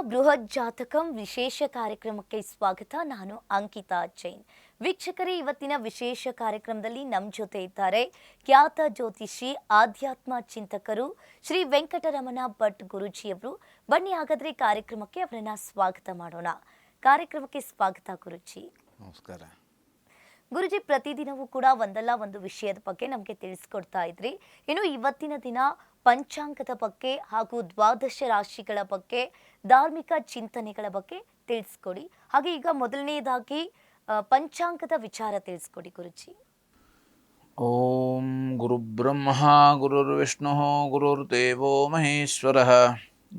ಬೃಹತ್ ಜಾತಕಂ ವಿಶೇಷ ಕಾರ್ಯಕ್ರಮಕ್ಕೆ ಸ್ವಾಗತ. ನಾನು ಅಂಕಿತಾ ಜೈನ್. ವೀಕ್ಷಕರೇ, ಇವತ್ತಿನ ವಿಶೇಷ ಕಾರ್ಯಕ್ರಮದಲ್ಲಿ ನಮ್ಮ ಜೊತೆ ಇದ್ದಾರೆ ಖ್ಯಾತ ಜ್ಯೋತಿಷಿ, ಆಧ್ಯಾತ್ಮ ಚಿಂತಕರು ಶ್ರೀ ವೆಂಕಟರಮಣ ಭಟ್ ಗುರುಜಿಯವರು. ಬನ್ನಿ ಹಾಗಾದ್ರೆ ಕಾರ್ಯಕ್ರಮಕ್ಕೆ ಅವರನ್ನ ಸ್ವಾಗತ ಮಾಡೋಣ. ಕಾರ್ಯಕ್ರಮಕ್ಕೆ ಸ್ವಾಗತ ಗುರುಜಿ. ನಮಸ್ಕಾರ ಗುರುಜಿ. ಪ್ರತಿದಿನವೂ ಕೂಡ ಒಂದಲ್ಲ ಒಂದು ವಿಷಯದ ಬಗ್ಗೆ ನಮಗೆ ತಿಳಿಸ್ಕೊಡ್ತಾ ಇದ್ರಿ. ಇನ್ನು ಇವತ್ತಿನ ದಿನ ಪಂಚಾಂಗದ ಬಗ್ಗೆ ಹಾಗೂ ದ್ವಾದಶ ರಾಶಿಗಳ ಬಗ್ಗೆ, ಧಾರ್ಮಿಕ ಚಿಂತನೆಗಳ ಬಗ್ಗೆ ತಿಳಿಸ್ಕೊಡಿ. ಹಾಗೆ ಈಗ ಮೊದಲನೆಯದಾಗಿ ಪಂಚಾಂಗದ ವಿಚಾರ ತಿಳಿಸ್ಕೊಡಿ ಗುರುಜಿ. ಓಂ ಗುರುಬ್ರಹ್ಮ ಗುರುರ್ವಿಷ್ಣು ಗುರುರ್ದೇವೋ ಮಹೇಶ್ವರ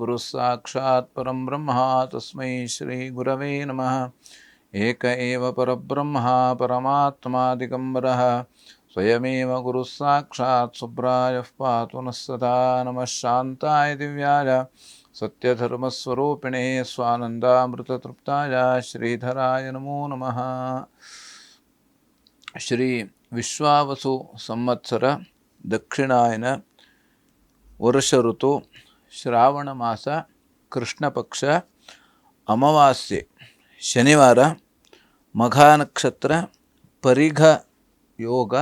ಗುರು ಸಾಕ್ಷಾತ್ ಪರಂ ಬ್ರಹ್ಮ ತಸ್ಮೈ ಶ್ರೀ ಗುರವೇ ನಮಃ. ಏಕ ಏವ ಪರಬ್ರಹ್ಮ ಪರಮಾತ್ಮ ದಿಗಂಬರಃ ಸ್ವಯಮೇವ ಗುರು ಸಾಕ್ಷಾತ್ ಸುಬ್ರಾಯಃ ಪಾತು ನಃ ಸದಾ. ನಮಃ ಶಾಂತಾಯ ದಿವ್ಯಾಯ ಸತ್ಯಧರ್ಮಸ್ವರೂಪಿಣೇ ಸ್ವಾನಂದಾಮೃತತೃಪ್ತಾಯ ಶ್ರೀಧರಾಯ ನಮೋ ನಮಃ. ಶ್ರೀ ವಿಶ್ವಾವಸು ಸಂವತ್ಸರ ದಕ್ಷಿಣಾಯನ ವರ್ಷ ಋತು ಶ್ರಾವಣ ಮಾಸ ಕೃಷ್ಣ ಪಕ್ಷ ಅಮಾವಾಸ್ಯೆ ಶನಿವಾರ, ಮಘಾ ನಕ್ಷತ್ರ, ಪರಿಘ ಯೋಗ,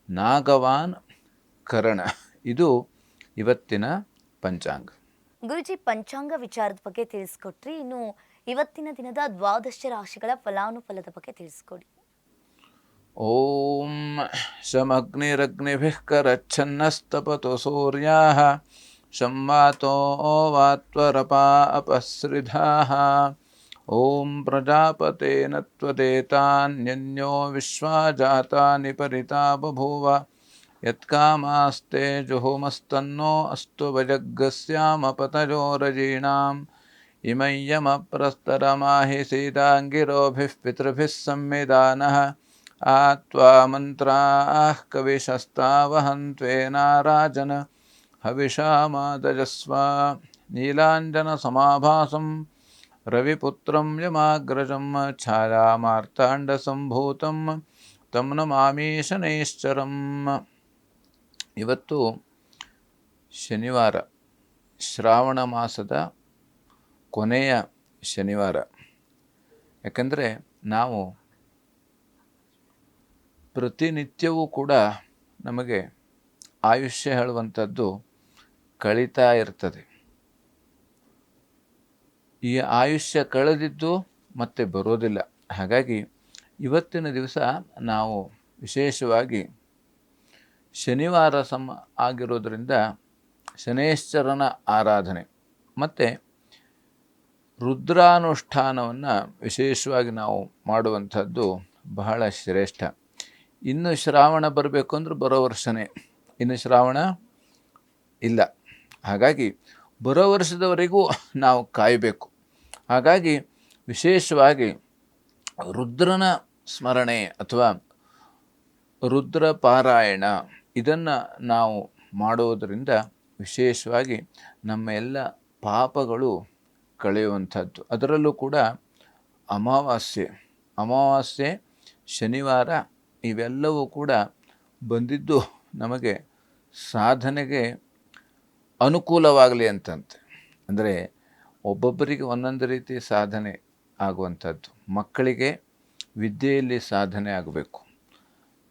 ನಾಗವಾನ್ ಕರಣ. ಇದು ಇವತ್ತಿನ ಪಂಚಾಂಗ. ಗುರುಜಿ, ಪಂಚಾಂಗ ವಿಚಾರದ ಬಗ್ಗೆ ತಿಳಿಸ್ಕೊಟ್ರಿ. ಇನ್ನು ಇವತ್ತಿನ ದಿನದ ದ್ವಾದಶ ರಾಶಿಗಳ ಫಲಾನುಫಲದ ಬಗ್ಗೆ ತಿಳಿಸ್ಕೊಡಿ. ಓಂ ಶಮಗ್ನಿರಗ್ನಿಭಿಃ ಕರಚ್ಛನ್ನಸ್ತಪತೋ ಸೂರ್ಯಾಃ ಸಂವಾತೋ ವಾತ್ವರಪಾ ಅಪಸೃಧಾಃ. ಓಂ ಪ್ರಜಾಪತೇನ ತ್ವದೇತಾನ್ಯನ್ಯೋ ವಿಶ್ವಾಜಾತಾನಿ ಪರಿತಾ ಬಭೂವ. ಯತ್ಕಾಮಾಸ್ತೆ ಜುಹುಮಸ್ತನ್ನೋ ಅಸ್ತು ಭಜಗ್ಗಸ್ಯಾಮ ಪತಜೋ ರಜೀಣಾಂ. ಇಮಯ್ಯಮಪ್ರಸ್ತರಮಾಹಿ ಸೀದಾಂಗಿರೋಭಿಃ ಪಿತೃಭಿಃ ಸಂವಿಧಾನಃ. ಆತ್ವಾ ಮಂತ್ರಾಃ ಕವಿಶಸ್ತಾವಹನ್ತ್ವೇನಾರಾಜನ ಹವಿಷಾಮಾದಜಸ್ವ. ನೀಲಾಂಜನ ಸಮಾಭಾಸಂ ರವಿಪುತ್ರಂ ಯಮಾಗ್ರಜಂ ಛಾಯಾಮಾರ್ತಾಂಡ ಸಂಭೂತಂ ತಂ ನಮಾಮಿ ಶನೈಶ್ಚರಂ. ಇವತ್ತು ಶನಿವಾರ, ಶ್ರಾವಣ ಮಾಸದ ಕೊನೆಯ ಶನಿವಾರ. ಯಾಕಂದರೆ ನಾವು ಪ್ರತಿನಿತ್ಯವೂ ಕೂಡ ನಮಗೆ ಆಯುಷ್ಯ ಹೇಳುವಂಥದ್ದು ಕಳೀತಾ ಇರ್ತದೆ. ಈ ಆಯುಷ್ಯ ಕಳೆದಿದ್ದು ಮತ್ತೆ ಬರೋದಿಲ್ಲ. ಹಾಗಾಗಿ ಇವತ್ತಿನ ದಿವಸ ನಾವು ವಿಶೇಷವಾಗಿ ಶನಿವಾರ ಆಗಿರೋದ್ರಿಂದ ಶನೈಶ್ಚರನ ಆರಾಧನೆ ಮತ್ತು ರುದ್ರಾನುಷ್ಠಾನವನ್ನು ವಿಶೇಷವಾಗಿ ನಾವು ಮಾಡುವಂಥದ್ದು ಬಹಳ ಶ್ರೇಷ್ಠ. ಇನ್ನು ಶ್ರಾವಣ ಬರಬೇಕು ಅಂದ್ರೆ ಬರೋ ವರ್ಷನೇ, ಇನ್ನು ಶ್ರಾವಣ ಇಲ್ಲ. ಹಾಗಾಗಿ ಬರೋ ವರ್ಷದವರೆಗೂ ನಾವು ಕಾಯಬೇಕು. ಹಾಗಾಗಿ ವಿಶೇಷವಾಗಿ ರುದ್ರನ ಸ್ಮರಣೆ ಅಥವಾ ರುದ್ರ ಪಾರಾಯಣ ಇದನ್ನು ನಾವು ಮಾಡುವುದರಿಂದ ವಿಶೇಷವಾಗಿ ನಮ್ಮ ಎಲ್ಲ ಪಾಪಗಳು ಕಳೆಯುವಂಥದ್ದು. ಅದರಲ್ಲೂ ಕೂಡ ಅಮಾವಾಸ್ಯೆ ಶನಿವಾರ ಇವೆಲ್ಲವೂ ಕೂಡ ಬಂದಿದ್ದು ನಮಗೆ ಸಾಧನೆಗೆ ಅನುಕೂಲವಾಗಲಿ ಅಂತಂತೆ. ಅಂದರೆ ಒಬ್ಬೊಬ್ಬರಿಗೆ ಒಂದೊಂದು ರೀತಿ ಸಾಧನೆ ಆಗುವಂಥದ್ದು. ಮಕ್ಕಳಿಗೆ ವಿದ್ಯೆಯಲ್ಲಿ ಸಾಧನೆ ಆಗಬೇಕು.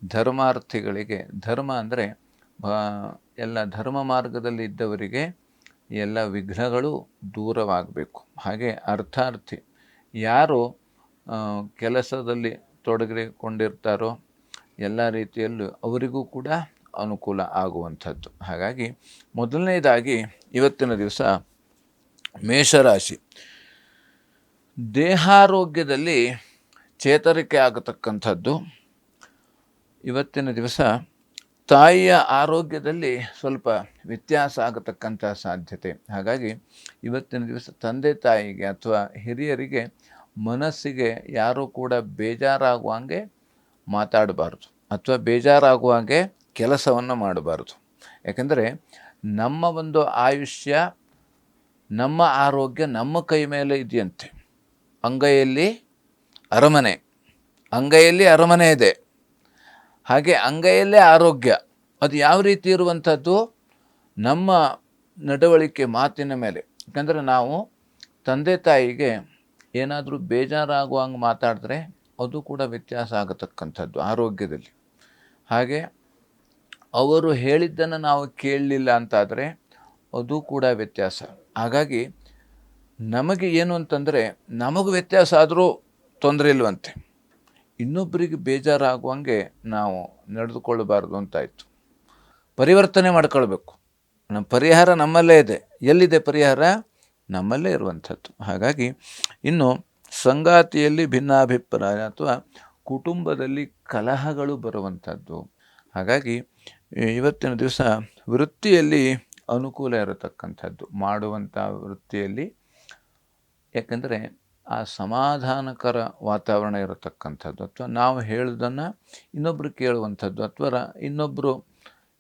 ಧರ್ಮಾರ್ಥಿಗಳಿಗೆ, ಧರ್ಮ ಅಂದರೆ ಎಲ್ಲ ಧರ್ಮ ಮಾರ್ಗದಲ್ಲಿ ಇದ್ದವರಿಗೆ ಎಲ್ಲ ವಿಘ್ನಗಳು ದೂರವಾಗಬೇಕು. ಹಾಗೆ ಅರ್ಥಾರ್ಥಿ ಯಾರು ಕೆಲಸದಲ್ಲಿ ತೊಡಗಿಕೊಂಡಿರ್ತಾರೋ ಎಲ್ಲ ರೀತಿಯಲ್ಲೂ ಅವರಿಗೂ ಕೂಡ ಅನುಕೂಲ ಆಗುವಂಥದ್ದು. ಹಾಗಾಗಿ ಮೊದಲನೇದಾಗಿ ಇವತ್ತಿನ ದಿವಸ ಮೇಷರಾಶಿ. ದೇಹಾರೋಗ್ಯದಲ್ಲಿ ಚೇತರಿಕೆ ಆಗತಕ್ಕಂಥದ್ದು. ಇವತ್ತಿನ ದಿವಸ ತಾಯಿಯ ಆರೋಗ್ಯದಲ್ಲಿ ಸ್ವಲ್ಪ ವ್ಯತ್ಯಾಸ ಆಗತಕ್ಕಂಥ ಸಾಧ್ಯತೆ. ಹಾಗಾಗಿ ಇವತ್ತಿನ ದಿವಸ ತಂದೆ ತಾಯಿಗೆ ಅಥವಾ ಹಿರಿಯರಿಗೆ ಮನಸ್ಸಿಗೆ ಯಾರೂ ಕೂಡ ಬೇಜಾರಾಗುವಂಗೆ ಮಾತಾಡಬಾರ್ದು ಅಥವಾ ಬೇಜಾರಾಗುವಂಗೆ ಕೆಲಸವನ್ನು ಮಾಡಬಾರ್ದು. ಯಾಕೆಂದರೆ ನಮ್ಮ ಒಂದು ಆಯುಷ್ಯ, ನಮ್ಮ ಆರೋಗ್ಯ ನಮ್ಮ ಕೈ ಮೇಲೆ ಇದೆಯಂತೆ. ಅಂಗೈಯಲ್ಲಿ ಅರಮನೆ ಇದೆ. ಹಾಗೆ ಅಂಗೈಯಲ್ಲೇ ಆರೋಗ್ಯ. ಅದು ಯಾವ ರೀತಿ ಇರುವಂಥದ್ದು? ನಮ್ಮ ನಡವಳಿಕೆ, ಮಾತಿನ ಮೇಲೆ. ಯಾಕಂದರೆ ನಾವು ತಂದೆ ತಾಯಿಗೆ ಏನಾದರೂ ಬೇಜಾರಾಗುವಂಗೆ ಮಾತಾಡಿದ್ರೆ ಅದು ಕೂಡ ವ್ಯತ್ಯಾಸ ಆಗತಕ್ಕಂಥದ್ದು ಆರೋಗ್ಯದಲ್ಲಿ. ಹಾಗೆ ಅವರು ಹೇಳಿದ್ದನ್ನು ನಾವು ಕೇಳಲಿಲ್ಲ ಅಂತಾದರೆ ಅದು ಕೂಡ ವ್ಯತ್ಯಾಸ. ಹಾಗಾಗಿ ನಮಗೆ ಏನು ಅಂತಂದರೆ, ನಮಗೆ ವ್ಯತ್ಯಾಸ ಆದರೂ ತೊಂದರೆ ಇಲ್ವಂತೆ, ಇನ್ನೊಬ್ಬರಿಗೆ ಬೇಜಾರಾಗುವಂಗೆ ನಾವು ನಡೆದುಕೊಳ್ಳಬಾರ್ದು ಅಂತಾಯಿತು. ಪರಿವರ್ತನೆ ಮಾಡ್ಕೊಳ್ಬೇಕು. ನಮ್ಮ ಪರಿಹಾರ ನಮ್ಮಲ್ಲೇ ಇದೆ. ಎಲ್ಲಿದೆ ಪರಿಹಾರ? ನಮ್ಮಲ್ಲೇ ಇರುವಂಥದ್ದು. ಹಾಗಾಗಿ ಇನ್ನು ಸಂಗಾತಿಯಲ್ಲಿ ಭಿನ್ನಾಭಿಪ್ರಾಯ ಅಥವಾ ಕುಟುಂಬದಲ್ಲಿ ಕಲಹಗಳು ಬರುವಂಥದ್ದು. ಹಾಗಾಗಿ ಇವತ್ತಿನ ದಿವಸ ವೃತ್ತಿಯಲ್ಲಿ ಅನುಕೂಲ ಇರತಕ್ಕಂಥದ್ದು, ಮಾಡುವಂಥ ವೃತ್ತಿಯಲ್ಲಿ. ಯಾಕಂದರೆ ಆ ಸಮಾಧಾನಕರ ವಾತಾವರಣ ಇರತಕ್ಕಂಥದ್ದು, ಅಥವಾ ನಾವು ಹೇಳೋದನ್ನು ಇನ್ನೊಬ್ಬರು ಕೇಳುವಂಥದ್ದು, ಅಥವಾ ಇನ್ನೊಬ್ಬರು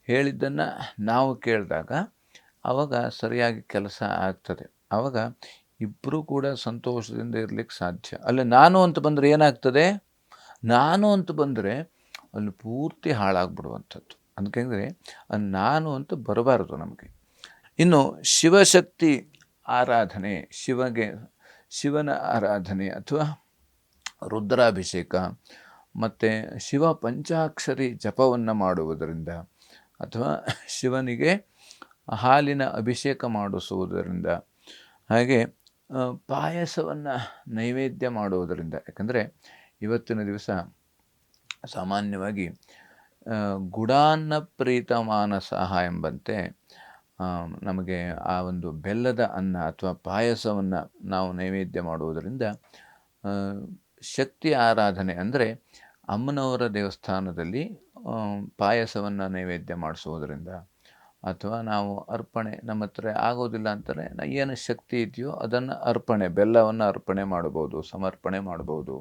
ಹೇಳಿದ್ದನ್ನು ನಾವು ಕೇಳಿದಾಗ ಆವಾಗ ಸರಿಯಾಗಿ ಕೆಲಸ ಆಗ್ತದೆ. ಆವಾಗ ಇಬ್ಬರೂ ಕೂಡ ಸಂತೋಷದಿಂದ ಇರಲಿಕ್ಕೆ ಸಾಧ್ಯ. ಅಲ್ಲ ನಾನು ಅಂತ ಬಂದರೆ ಏನಾಗ್ತದೆ? ನಾನು ಅಂತ ಬಂದರೆ ಅಲ್ಲಿ ಪೂರ್ತಿ ಹಾಳಾಗ್ಬಿಡುವಂಥದ್ದು. ಅದಕ್ಕೆಂದರೆ ನಾನು ಅಂತ ಬರಬಾರದು ನಮಗೆ. ಇನ್ನು ಶಿವಶಕ್ತಿ ಆರಾಧನೆ, ಶಿವನ ಆರಾಧನೆ ಅಥವಾ ರುದ್ರಾಭಿಷೇಕ ಮತ್ತು ಶಿವ ಪಂಚಾಕ್ಷರಿ ಜಪವನ್ನು ಮಾಡುವುದರಿಂದ ಅಥವಾ ಶಿವನಿಗೆ ಹಾಲಿನ ಅಭಿಷೇಕ ಮಾಡಿಸುವುದರಿಂದ, ಹಾಗೆ ಪಾಯಸವನ್ನು ನೈವೇದ್ಯ ಮಾಡುವುದರಿಂದ. ಯಾಕಂದರೆ ಇವತ್ತಿನ ದಿವಸ ಸಾಮಾನ್ಯವಾಗಿ ಗುಡಾನ್ನ ಪ್ರೀತ ಮಾನಸಃ ಎಂಬಂತೆ ನಮಗೆ ಆ ಒಂದು ಬೆಲ್ಲದ ಅನ್ನ ಅಥವಾ ಪಾಯಸವನ್ನು ನಾವು ನೈವೇದ್ಯ ಮಾಡುವುದರಿಂದ ಶಕ್ತಿ ಆರಾಧನೆ ಅಂದರೆ ಅಮ್ಮನವರ ದೇವಸ್ಥಾನದಲ್ಲಿ ಪಾಯಸವನ್ನು ನೈವೇದ್ಯ ಮಾಡಿಸುವುದರಿಂದ, ಅಥವಾ ನಾವು ಅರ್ಪಣೆ ನಮ್ಮ ಹತ್ರ ಆಗೋದಿಲ್ಲ ಅಂತಾರೆ, ಏನು ಶಕ್ತಿ ಇದೆಯೋ ಅದನ್ನು ಅರ್ಪಣೆ, ಬೆಲ್ಲವನ್ನು ಅರ್ಪಣೆ ಮಾಡ್ಬೋದು, ಸಮರ್ಪಣೆ ಮಾಡ್ಬೋದು,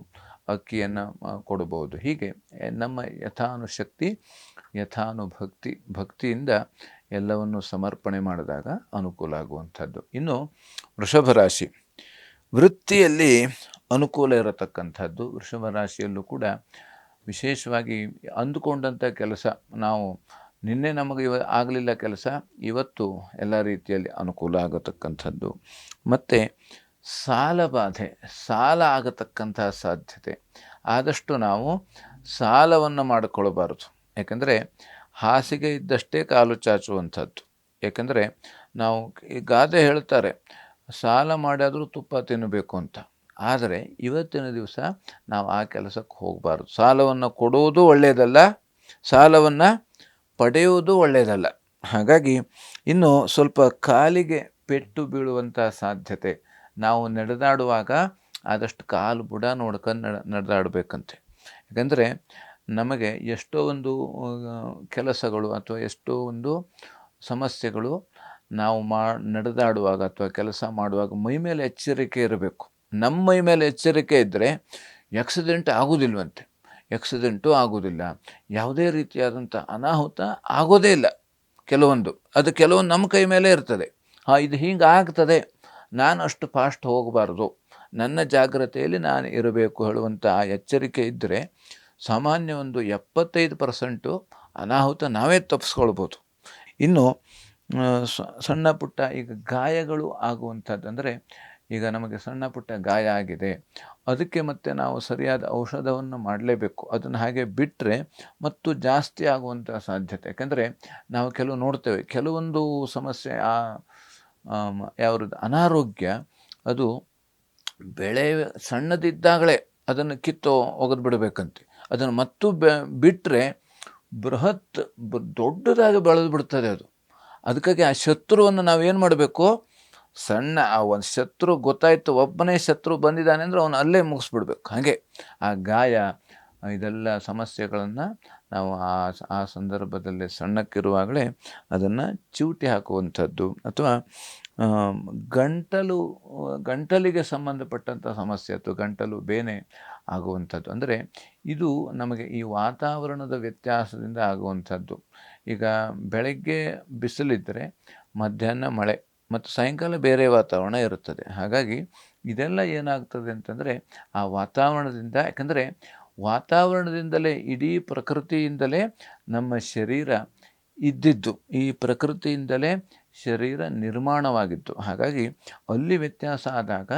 ಅಕ್ಕಿಯನ್ನು ಕೊಡ್ಬೋದು. ಹೀಗೆ ನಮ್ಮ ಯಥಾನುಶಕ್ತಿ ಭಕ್ತಿಯಿಂದ ಎಲ್ಲವನ್ನು ಸಮರ್ಪಣೆ ಮಾಡಿದಾಗ ಅನುಕೂಲ ಆಗುವಂಥದ್ದು. ಇನ್ನು ವೃಷಭ ರಾಶಿ ವೃತ್ತಿಯಲ್ಲಿ ಅನುಕೂಲ ಇರತಕ್ಕಂಥದ್ದು. ವೃಷಭ ರಾಶಿಯಲ್ಲೂ ಕೂಡ ವಿಶೇಷವಾಗಿ ಅಂದುಕೊಂಡಂಥ ಕೆಲಸ, ನಾವು ನಿನ್ನೆ ನಮಗೆ ಆಗಲಿಲ್ಲ ಕೆಲಸ, ಇವತ್ತು ಎಲ್ಲ ರೀತಿಯಲ್ಲಿ ಅನುಕೂಲ ಆಗತಕ್ಕಂಥದ್ದು. ಮತ್ತು ಸಾಲ ಆಗತಕ್ಕಂಥ ಸಾಧ್ಯತೆ. ಆದಷ್ಟು ನಾವು ಸಾಲವನ್ನು ಮಾಡಿಕೊಳ್ಳಬಾರದು. ಯಾಕಂದರೆ ಹಾಸಿಗೆ ಇದ್ದಷ್ಟೇ ಕಾಲು ಚಾಚುವಂಥದ್ದು. ಯಾಕಂದರೆ ನಾವು ಈ ಗಾದೆ ಹೇಳ್ತಾರೆ, ಸಾಲ ಮಾಡಿಯಾದರೂ ತುಪ್ಪ ತಿನ್ನಬೇಕು ಅಂತ. ಆದರೆ ಇವತ್ತಿನ ದಿವಸ ನಾವು ಆ ಕೆಲಸಕ್ಕೆ ಹೋಗಬಾರ್ದು. ಸಾಲವನ್ನು ಕೊಡುವುದು ಒಳ್ಳೆಯದಲ್ಲ, ಸಾಲವನ್ನು ಪಡೆಯುವುದು ಒಳ್ಳೆಯದಲ್ಲ. ಹಾಗಾಗಿ ಇನ್ನು ಸ್ವಲ್ಪ ಕಾಲಿಗೆ ಪೆಟ್ಟು ಬೀಳುವಂಥ ಸಾಧ್ಯತೆ. ನಾವು ನಡೆದಾಡುವಾಗ ಆದಷ್ಟು ಕಾಲು ಬುಡ ನೋಡ್ಕೊಂಡು ನಡೆದಾಡಬೇಕಂತೆ. ಯಾಕಂದರೆ ನಮಗೆ ಎಷ್ಟೋ ಒಂದು ಕೆಲಸಗಳು ಅಥವಾ ಎಷ್ಟೋ ಒಂದು ಸಮಸ್ಯೆಗಳು ನಾವು ನಡೆದಾಡುವಾಗ ಅಥವಾ ಕೆಲಸ ಮಾಡುವಾಗ ಮೈ ಮೇಲೆ ಎಚ್ಚರಿಕೆ ಇರಬೇಕು. ನಮ್ಮ ಮೈ ಮೇಲೆ ಎಚ್ಚರಿಕೆ ಇದ್ದರೆ ಆಕ್ಸಿಡೆಂಟ್ ಆಗೋದಿಲ್ವಂತೆ, ಆಕ್ಸಿಡೆಂಟು ಆಗೋದಿಲ್ಲ, ಯಾವುದೇ ರೀತಿಯಾದಂಥ ಅನಾಹುತ ಆಗೋದೇ ಇಲ್ಲ. ಕೆಲವೊಂದು ನಮ್ಮ ಕೈ ಮೇಲೆ ಇರ್ತದೆ. ಇದು ಹಿಂಗೆ ಆಗ್ತದೆ, ನಾನು ಅಷ್ಟು ಫಾಸ್ಟ್ ಹೋಗಬಾರ್ದು, ನನ್ನ ಜಾಗ್ರತೆಯಲ್ಲಿ ನಾನು ಇರಬೇಕು ಹೇಳುವಂಥ ಆ ಎಚ್ಚರಿಕೆ ಇದ್ದರೆ ಸಾಮಾನ್ಯ ಒಂದು 75% ಅನಾಹುತ ನಾವೇ ತಪ್ಪಿಸ್ಕೊಳ್ಬೋದು. ಇನ್ನು ಸಣ್ಣ ಪುಟ್ಟ ಈಗ ಗಾಯಗಳು ಆಗುವಂಥದ್ದು, ಅಂದರೆ ಈಗ ನಮಗೆ ಸಣ್ಣ ಪುಟ್ಟ ಗಾಯ ಆಗಿದೆ, ಅದಕ್ಕೆ ಮತ್ತೆ ನಾವು ಸರಿಯಾದ ಔಷಧವನ್ನು ಮಾಡಲೇಬೇಕು. ಅದನ್ನು ಹಾಗೆ ಬಿಟ್ಟರೆ ಮತ್ತು ಜಾಸ್ತಿ ಆಗುವಂಥ ಸಾಧ್ಯತೆ. ಯಾಕಂದರೆ ನಾವು ನೋಡ್ತೇವೆ, ಕೆಲವೊಂದು ಸಮಸ್ಯೆ ಯಾವ್ದು ಅನಾರೋಗ್ಯ ಅದು ಬೆಳೆ ಸಣ್ಣದಿದ್ದಾಗಲೇ ಅದನ್ನು ಕಿತ್ತು ಒಗೆದು ಬಿಡಬೇಕಂತೆ. ಅದನ್ನು ಮತ್ತು ಬಿಟ್ಟರೆ ದೊಡ್ಡದಾಗಿ ಬೆಳೆದು ಬಿಡ್ತದೆ ಅದು. ಅದಕ್ಕಾಗಿ ಆ ಶತ್ರುವನ್ನು ನಾವೇನು ಮಾಡಬೇಕು, ಆ ಒಂದು ಶತ್ರು ಗೊತ್ತಾಯಿತು, ಒಬ್ಬನೇ ಶತ್ರು ಬಂದಿದ್ದಾನೆ ಅಂದರೆ ಅವನು ಅಲ್ಲೇ ಮುಗಿಸ್ಬಿಡ್ಬೇಕು. ಹಾಗೆ ಆ ಗಾಯ ಇದೆಲ್ಲ ಸಮಸ್ಯೆಗಳನ್ನು ನಾವು ಆ ಸಂದರ್ಭದಲ್ಲಿ ಸಣ್ಣಕ್ಕಿರುವಾಗಲೇ ಅದನ್ನು ಚಿವುಟಿ ಹಾಕುವಂಥದ್ದು, ಅಥವಾ ಗಂಟಲಿಗೆ ಸಂಬಂಧಪಟ್ಟಂಥ ಸಮಸ್ಯೆ ಅಥವಾ ಗಂಟಲು ಬೇನೆ ಆಗುವಂಥದ್ದು. ಅಂದರೆ ಇದು ನಮಗೆ ಈ ವಾತಾವರಣದ ವ್ಯತ್ಯಾಸದಿಂದ ಆಗುವಂಥದ್ದು. ಈಗ ಬೆಳಗ್ಗೆ ಬಿಸಿಲಿದ್ದರೆ ಮಧ್ಯಾಹ್ನ ಮಳೆ ಮತ್ತು ಸಾಯಂಕಾಲ ಬೇರೆ ವಾತಾವರಣ ಇರುತ್ತದೆ. ಹಾಗಾಗಿ ಇದೆಲ್ಲ ಏನಾಗ್ತದೆ ಅಂತಂದರೆ ಆ ವಾತಾವರಣದಿಂದ, ಯಾಕಂದರೆ ವಾತಾವರಣದಿಂದಲೇ, ಇಡೀ ಪ್ರಕೃತಿಯಿಂದಲೇ ನಮ್ಮ ಶರೀರ ಇದ್ದಿದ್ದು. ಈ ಪ್ರಕೃತಿಯಿಂದಲೇ ಶರೀರ ನಿರ್ಮಾಣವಾಗಿತ್ತು. ಹಾಗಾಗಿ ಅಲ್ಲಿ ವ್ಯತ್ಯಾಸ ಆದಾಗ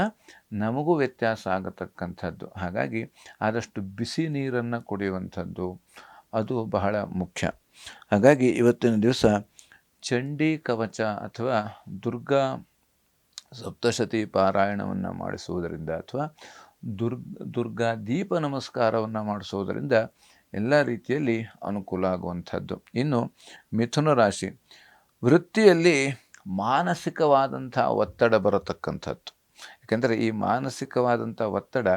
ನಮಗೂ ವ್ಯತ್ಯಾಸ ಆಗತಕ್ಕಂಥದ್ದು. ಹಾಗಾಗಿ ಆದಷ್ಟು ಬಿಸಿ ನೀರನ್ನು ಕುಡಿಯುವಂಥದ್ದು ಅದು ಬಹಳ ಮುಖ್ಯ. ಹಾಗಾಗಿ ಇವತ್ತಿನ ದಿವಸ ಚಂಡಿ ಕವಚ ಅಥವಾ ದುರ್ಗಾ ಸಪ್ತಶತಿ ಪಾರಾಯಣವನ್ನು ಮಾಡಿಸುವುದರಿಂದ ಅಥವಾ ದುರ್ಗಾ ದೀಪ ನಮಸ್ಕಾರವನ್ನು ಮಾಡಿಸುವುದರಿಂದ ಎಲ್ಲ ರೀತಿಯಲ್ಲಿ ಅನುಕೂಲ ಆಗುವಂಥದ್ದು. ಇನ್ನು ಮಿಥುನ ರಾಶಿ, ವೃತ್ತಿಯಲ್ಲಿ ಮಾನಸಿಕವಾದಂಥ ಒತ್ತಡ ಬರತಕ್ಕಂಥದ್ದು. ಯಾಕೆಂದರೆ ಈ ಮಾನಸಿಕವಾದಂಥ ಒತ್ತಡ